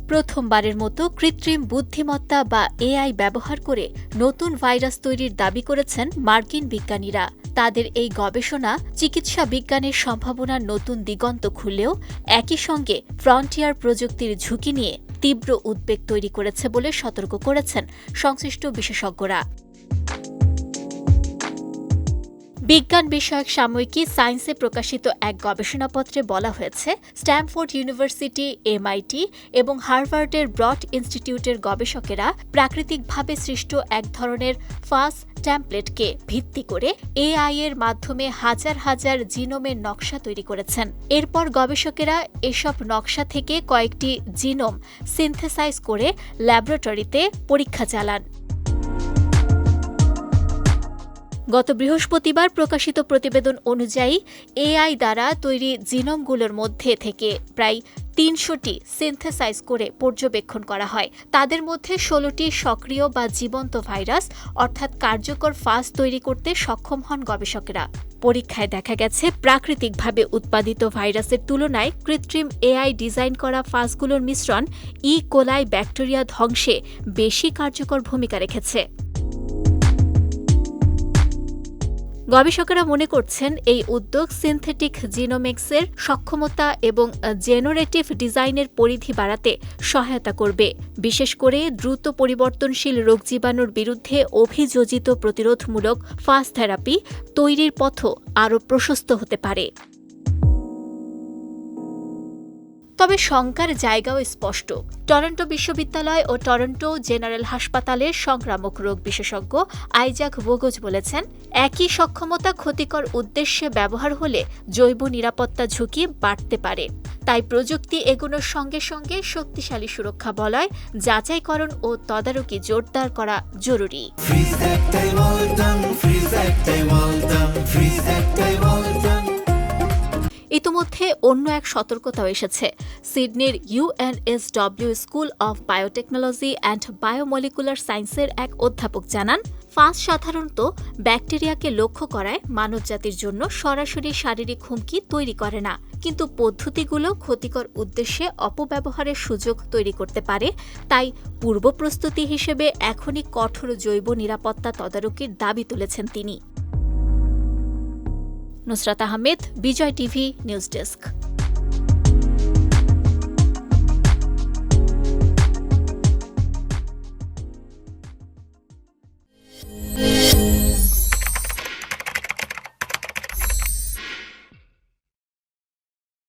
প্রথমবারের মতো কৃত্রিম বুদ্ধিমত্তা বা এআই ব্যবহার করে নতুন ভাইরাস তৈরির দাবি করেছেন মার্কিন বিজ্ঞানীরা। তাদের এই গবেষণা চিকিৎসা বিজ্ঞানের সম্ভাবনার নতুন দিগন্ত খুললেও একই সঙ্গে ফ্রন্টিয়ার প্রযুক্তির ঝুঁকি নিয়ে তীব্র উদ্বেগ তৈরি করেছে বলে সতর্ক করেছেন সংশ্লিষ্ট বিশেষজ্ঞরা। বিজ্ঞান বিষয়ক সাময়িকী সায়েন্সে প্রকাশিত এক গবেষণাপত্রে বলা হয়েছে, স্ট্যামফোর্ড ইউনিভার্সিটি, এমআইটি এবং হার্ভার্ডের ব্রড ইনস্টিটিউটের গবেষকেরা প্রাকৃতিকভাবে সৃষ্ট এক ধরনের ফাস টেমপ্লেটকে ভিত্তি করে এআই এর মাধ্যমে হাজার হাজার জিনোমের নকশা তৈরি করেছেন। এরপর গবেষকেরা এসব নকশা থেকে কয়েকটি জিনোম সিনথেসাইজ করে ল্যাবরেটরিতে পরীক্ষা চালান। গত বৃহস্পতিবার প্রকাশিত প্রতিবেদন অনুযায়ী এআই দ্বারা তৈরি জিনোমগুলোর মধ্যে থেকে প্রায় ৩০০টি সিনথেসাইজ করে পর্যবেক্ষণ করা হয়। তাদের মধ্যে ১৬টি সক্রিয় বা জীবন্ত ভাইরাস অর্থাৎ কার্যকর ফাস তৈরি করতে সক্ষম হন গবেষকেরা। পরীক্ষায় দেখা গেছে, প্রাকৃতিকভাবে উৎপাদিত ভাইরাসের তুলনায় কৃত্রিম এআই ডিজাইন করা ফাসগুলোর মিশ্রণ কোলাই ব্যাকটেরিয়া ধ্বংসে বেশি কার্যকর ভূমিকা রেখেছে। গবেষকেরা মনে করছেন, এই উদ্যোগ সিনথেটিক জিনোমিক্সের সক্ষমতা এবং জেনারেটিভ ডিজাইনের পরিধি বাড়াতে সহায়তা করবে। বিশেষ করে দ্রুত পরিবর্তনশীল রোগজীবাণুর বিরুদ্ধে অভিযোজিত প্রতিরোধমূলক ফাস থেরাপি তৈরির পথও আরও প্রশস্ত হতে পারে। তবে শঙ্কার জায়গাও স্পষ্ট। টরন্টো বিশ্ববিদ্যালয় ও টরন্টো জেনারেল হাসপাতালের সংক্রামক রোগ বিশেষজ্ঞ আইজাক বোগোজ বলেছেন, একই সক্ষমতা ক্ষতিকর উদ্দেশ্যে ব্যবহার হলে জৈব নিরাপত্তা ঝুঁকি বাড়তে পারে। তাই প্রযুক্তি এগোনোর সঙ্গে সঙ্গে শক্তিশালী সুরক্ষা বলয়, যাচাইকরণ ও তদারকি জোরদার করা জরুরি। ইতিমধ্যে অন্য এক সতর্কতাও এসেছে। সিডনির UNSW school of biotechnology and biomolecular সায়েন্সের এক অধ্যাপক জানান, ফাস সাধারণত ব্যাকটেরিয়াকে লক্ষ্য করায় মানবজাতির জন্য সরাসরি শারীরিক হুমকি তৈরি করে না, কিন্তু পদ্ধতিগুলো ক্ষতিকর উদ্দেশ্যে অপব্যবহারের সুযোগ তৈরি করতে পারে। তাই পূর্ব প্রস্তুতি হিসেবে এখনই কঠোর জৈব নিরাপত্তা তদারকির দাবি তুলেছেন তিনি। নুসরাত আহমেদ, বিজয় টিভি নিউজ ডেস্ক।